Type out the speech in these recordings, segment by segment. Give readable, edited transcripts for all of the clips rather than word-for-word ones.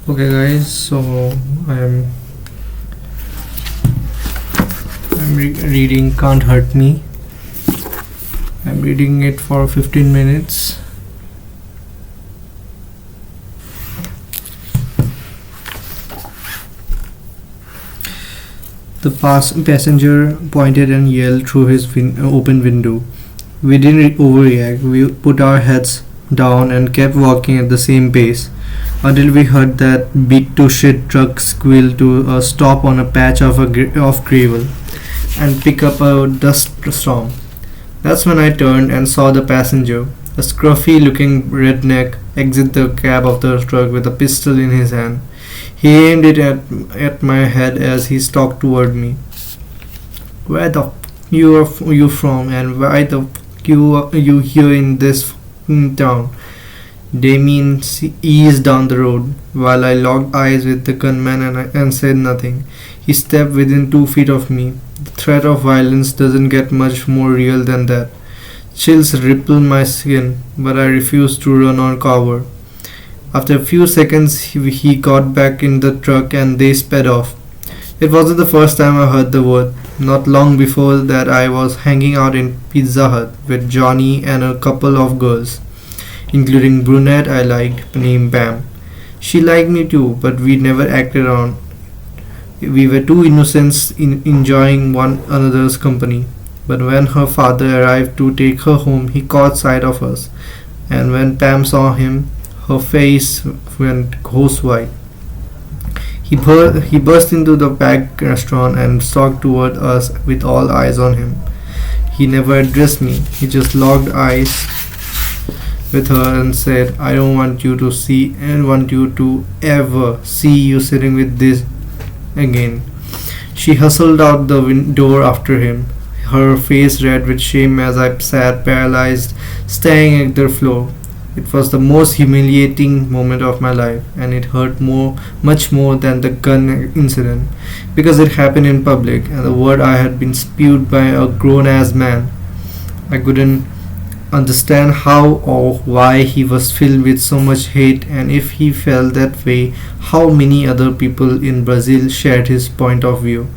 Okay, guys. So I'm reading "Can't Hurt Me." I'm reading it for 15 minutes. The passenger pointed and yelled through his open window. We didn't overreact. We put our heads down and kept walking at the same pace until we heard that beat to shit truck squeal to a stop on a patch of gravel and pick up a dust storm. That's when I turned and saw the passenger, a scruffy looking redneck, exit the cab of the truck with a pistol in his hand. He aimed it at my head as he stalked toward me. Where the you from, and why the you here in this town? Damien eased down the road, while I locked eyes with the gunman and said nothing. He stepped within 2 feet of me. The threat of violence doesn't get much more real than that. Chills ripple my skin, but I refuse to run or cover. After a few seconds, he got back in the truck and they sped off. It wasn't the first time I heard the word. Not long before that, I was hanging out in Pizza Hut with Johnny and a couple of girls, including brunette I liked named Pam. She liked me too, but we never acted on. We were two innocents enjoying one another's company. But when her father arrived to take her home, he caught sight of us, and when Pam saw him, her face went ghost white. He burst into the back restaurant and stalked toward us with all eyes on him. He never addressed me. He just locked eyes with her and said, "I don't want you to see and want you to ever see you sitting with this again." She hustled out the door after him, her face red with shame as I sat paralyzed, staring at the floor. It was the most humiliating moment of my life, and it hurt much more than the gun incident, because it happened in public, and the word I had been spewed by a grown-ass man. I couldn't understand how or why he was filled with so much hate, and if he felt that way, how many other people in Brazil shared his point of view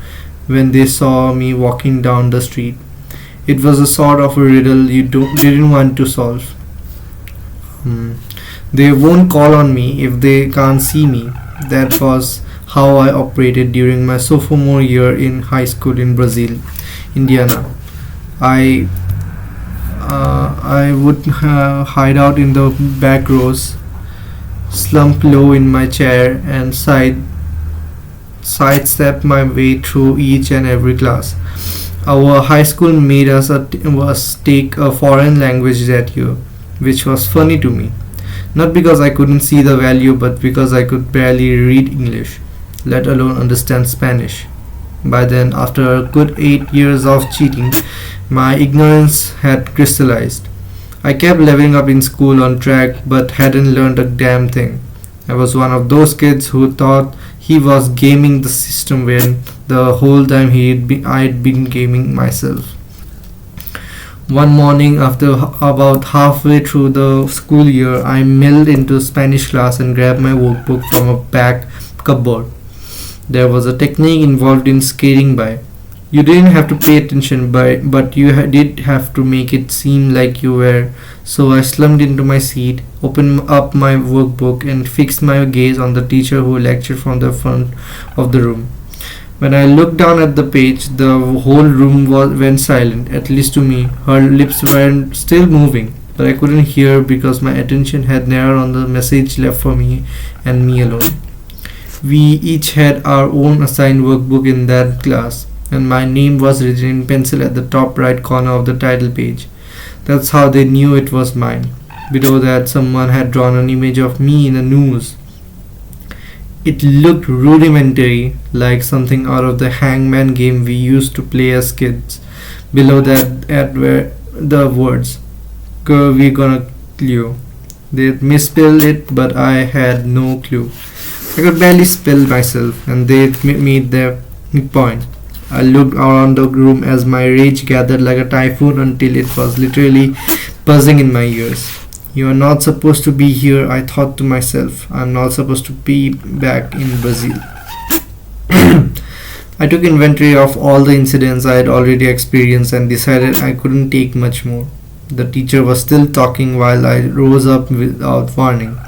when they saw me walking down the street. It was a sort of a riddle you didn't want to solve. They won't call on me if they can't see me. That was how I operated during my sophomore year in high school in Brazil, Indiana. I I would hide out in the back rows, slump low in my chair, and sidestep my way through each and every class. Our high school made us take a foreign language that year, which was funny to me. Not because I couldn't see the value, but because I could barely read English, let alone understand Spanish. By then, after a good 8 years of cheating, my ignorance had crystallized. I kept leveling up in school on track, but hadn't learned a damn thing. I was one of those kids who thought he was gaming the system when the whole time I'd been gaming myself. One morning, after about halfway through the school year, I milled into Spanish class and grabbed my workbook from a back cupboard. There was a technique involved in skating by. You didn't have to pay attention, but you did have to make it seem like you were. So I slumped into my seat, opened up my workbook, and fixed my gaze on the teacher who lectured from the front of the room. When I looked down at the page, the whole room went silent, at least to me. Her lips were still moving, but I couldn't hear because my attention had narrowed on the message left for me and me alone. We each had our own assigned workbook in that class, and my name was written in pencil at the top right corner of the title page. That's how they knew it was mine. Below that, someone had drawn an image of me in a noose. It looked rudimentary, like something out of the hangman game we used to play as kids. Below that were the words, "Girl, we gonna kill you." They misspelled it, but I had no clue. I could barely spell myself, and they made their point. I looked around the room as my rage gathered like a typhoon until it was literally buzzing in my ears. You are not supposed to be here, I thought to myself. I'm not supposed to be back in Brazil. I took inventory of all the incidents I had already experienced and decided I couldn't take much more. The teacher was still talking while I rose up without warning.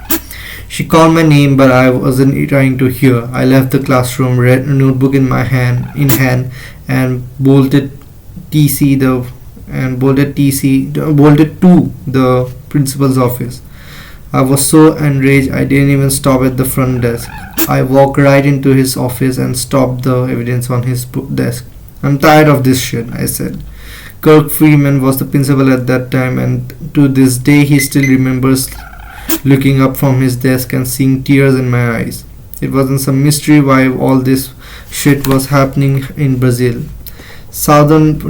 She called my name, but I wasn't trying to hear. I left the classroom, read a notebook in hand, and bolted to the principal's office. I was so enraged I didn't even stop at the front desk. I walked right into his office and stopped the evidence on his desk. I'm tired of this shit, I said. Kirk Freeman was the principal at that time, and to this day he still remembers looking up from his desk and seeing tears in my eyes. It wasn't some mystery why all this shit was happening in Brazil. Southern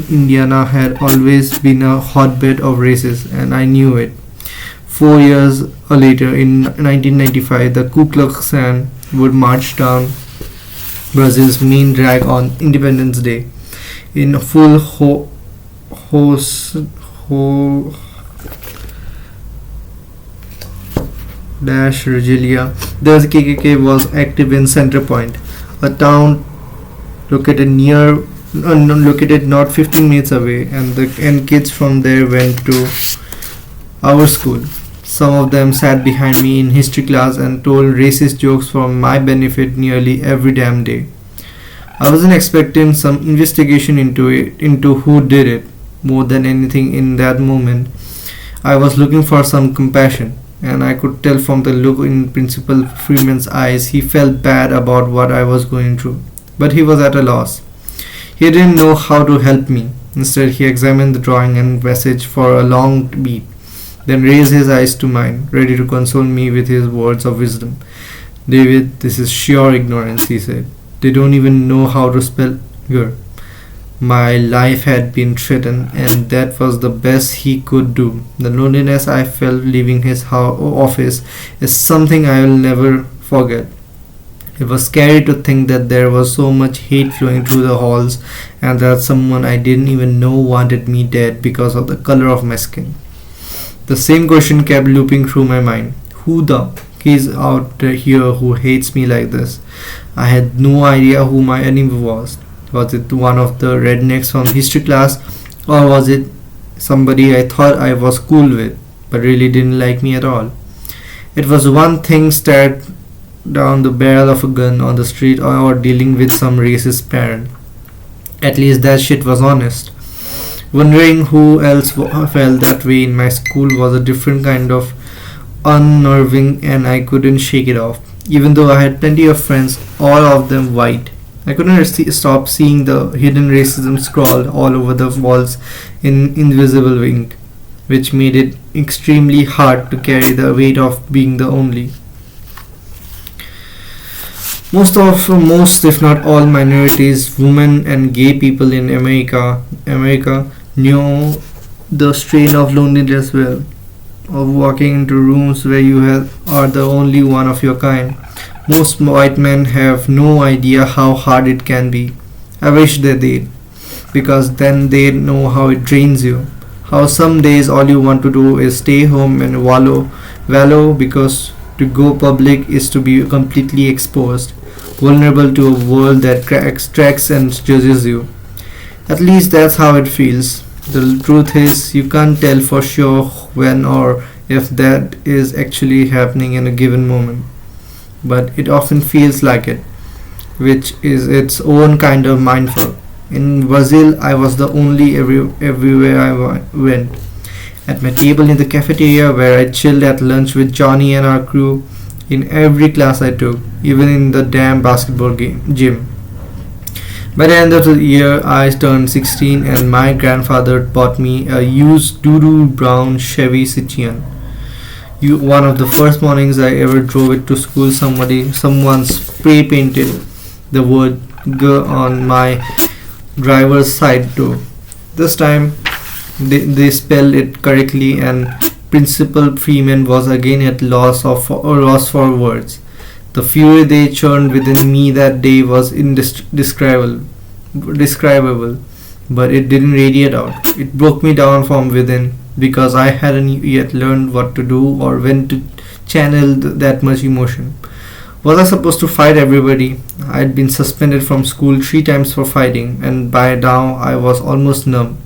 Indiana had always been a hotbed of races, and I knew it. 4 years later, in 1995, the Ku Klux Klan would march down Brazil's main drag on Independence Day in full regalia. The KKK was active in Center Point, a town located not 15 minutes away, and kids from there went to our school. Some of them sat behind me in history class and told racist jokes for my benefit nearly every damn day. I wasn't expecting some investigation into who did it. More than anything in that moment, I was looking for some compassion, and I could tell from the look in Principal Freeman's eyes he felt bad about what I was going through. But he was at a loss. He didn't know how to help me. Instead, he examined the drawing and message for a long beat, then raised his eyes to mine, ready to console me with his words of wisdom. David, this is sheer ignorance, he said. They don't even know how to spell "gur." My life had been threatened, and that was the best he could do. The loneliness I felt leaving his office is something I will never forget. It was scary to think that there was so much hate flowing through the halls, and that someone I didn't even know wanted me dead because of the color of my skin. The same question kept looping through my mind. Who the is out here who hates me like this? I had no idea who my enemy was. Was it one of the rednecks from history class, or was it somebody I thought I was cool with but really didn't like me at all? It was one thing stared down the barrel of a gun on the street or dealing with some racist parent. At least that shit was honest. Wondering who else felt that way in my school was a different kind of unnerving, and I couldn't shake it off. Even though I had plenty of friends, all of them white, I couldn't stop seeing the hidden racism scrawled all over the walls in invisible ink, which made it extremely hard to carry the weight of being the only. Most, if not all, minorities, women, and gay people in America knew the strain of loneliness well, of walking into rooms where you are the only one of your kind. Most white men have no idea how hard it can be. I wish they did, because then they know how it drains you. How some days all you want to do is stay home and wallow because to go public is to be completely exposed, vulnerable to a world that tracks and judges you. At least that's how it feels. The truth is, you can't tell for sure when or if that is actually happening in a given moment. But it often feels like it, which is its own kind of mindful. In Brazil, I was the only everywhere I went. At my table in the cafeteria where I chilled at lunch with Johnny and our crew, in every class I took, even in the damn basketball gym. By the end of the year, I turned 16 and my grandfather bought me a used doo-doo brown Chevy Citroen. One of the first mornings I ever drove it to school, someone spray painted the word "G" on my driver's side door. This time they spelled it correctly, and Principal Freeman was again at loss for words. The fury they churned within me that day was indescribable, but it didn't radiate out. It broke me down from within. because I hadn't yet learned what to do or when to channel that much emotion. Was I supposed to fight everybody? I'd been suspended from school 3 times for fighting, and by now I was almost numb.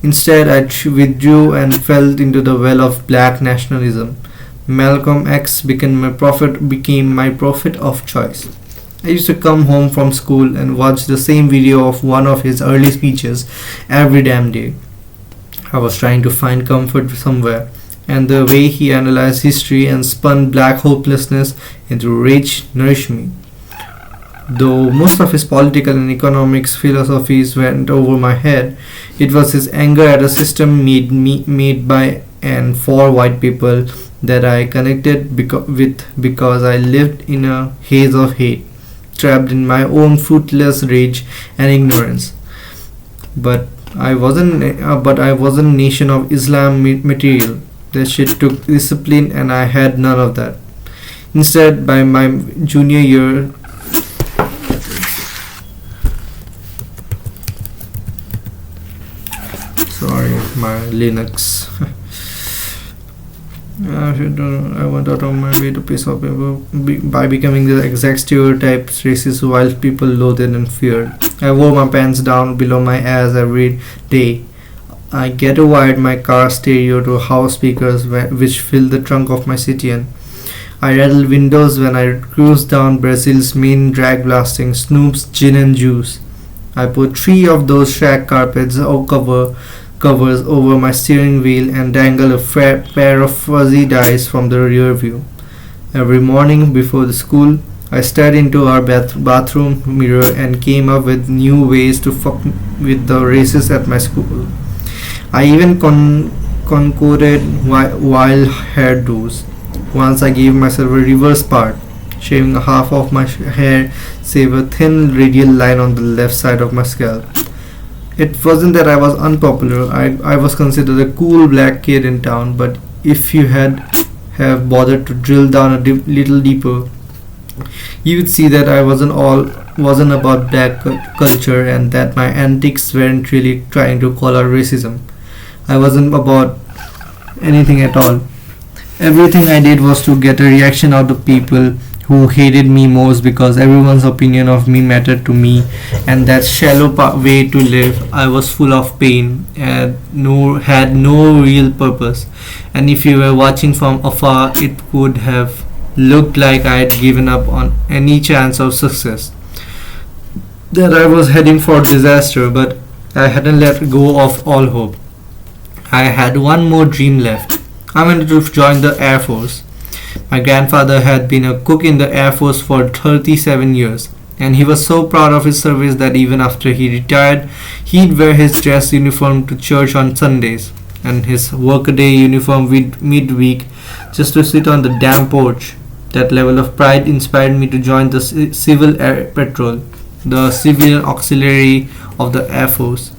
Instead, I withdrew and fell into the well of black nationalism. Malcolm X became my prophet of choice. I used to come home from school and watch the same video of one of his early speeches every damn day. I was trying to find comfort somewhere, and the way he analyzed history and spun black hopelessness into rage nourished me. Though most of his political and economics philosophies went over my head, it was his anger at a system made by and for white people that I connected with because I lived in a haze of hate, trapped in my own fruitless rage and ignorance. But I wasn't Nation of Islam material. That shit took discipline, and I had none of that. Instead, by my junior year, sorry, my Linux. I went out of my way to piss off people by becoming the exact stereotype racist while people loathed and feared. I wore my pants down below my ass every day. I ghetto-wired my car stereo to house speakers which filled the trunk of my Citroen. I rattled windows when I cruised down Brazil's main drag blasting Snoop's Gin and Juice. I put 3 of those shag carpets covers over my steering wheel and dangled a pair of fuzzy dice from the rear view. Every morning before the school, I stared into our bathroom mirror and came up with new ways to fuck with the racists at my school. I even concocted wild hairdos. Once I gave myself a reverse part, shaving half of my hair, save a thin radial line on the left side of my scalp. It wasn't that I was unpopular. I was considered a cool black kid in town, but if you have bothered to drill down a little deeper, you would see that I wasn't about black culture, and that my antics weren't really trying to call out racism. I wasn't about anything at all. Everything I did was to get a reaction out of people who hated me most because everyone's opinion of me mattered to me, and that shallow way to live. I was full of pain and had no real purpose, and if you were watching from afar, it would have looked like I had given up on any chance of success, that I was heading for disaster, but I hadn't let go of all hope. I had one more dream left. I wanted to join the Air Force. My grandfather had been a cook in the Air Force for 37 years, and he was so proud of his service that even after he retired, he'd wear his dress uniform to church on Sundays and his workaday uniform midweek just to sit on the damn porch. That level of pride inspired me to join the Civil Air Patrol, the civilian auxiliary of the Air Force.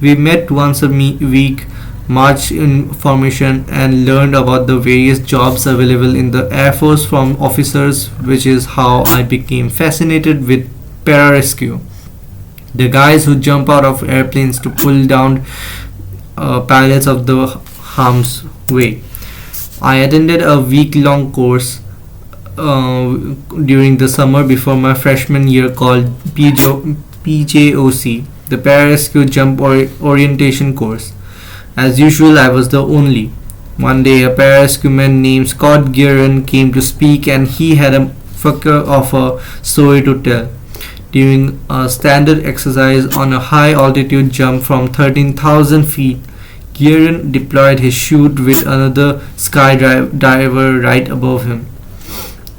We met once a week, marched in formation, and learned about the various jobs available in the Air Force from officers, which is how I became fascinated with pararescue. The guys who jump out of airplanes to pull down pilots of the harm's way. I attended a week-long course during the summer before my freshman year called PJOC, the Pararescue Jump Orientation Course. As usual, I was the only. One day, a pararescueman named Scott Guerin came to speak, and he had a fucker of a story to tell. During a standard exercise on a high-altitude jump from 13,000 feet, Guerin deployed his chute with another skydiver right above him.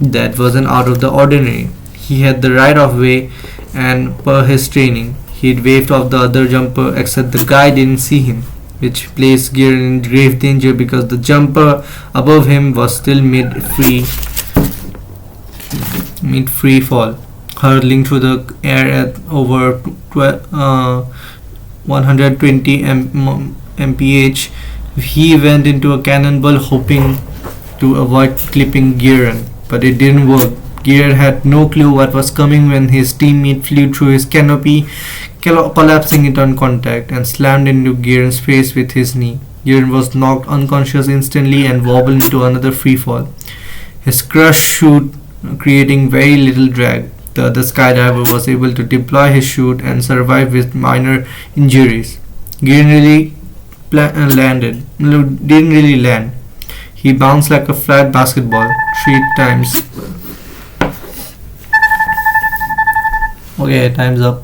That wasn't out of the ordinary. He had the right of way, and per his training, he'd waved off the other jumper, except the guy didn't see him, which placed Guerin in grave danger because the jumper above him was still mid-free fall, hurtling through the air at over 120 mph. He went into a cannonball hoping to avoid clipping Guerin, but it didn't work. Guerin had no clue what was coming when his teammate flew through his canopy, collapsing it on contact, and slammed into Guerin's face with his knee. Gideon was knocked unconscious instantly and wobbled into another free fall, his crushed chute creating very little drag. The other skydiver was able to deploy his chute and survive with minor injuries. Gideon really didn't really land. He bounced like a flat basketball 3 times. Okay, time's up.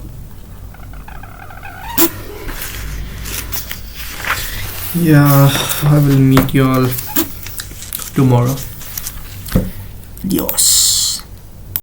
Yeah, I will meet you all tomorrow. Adios.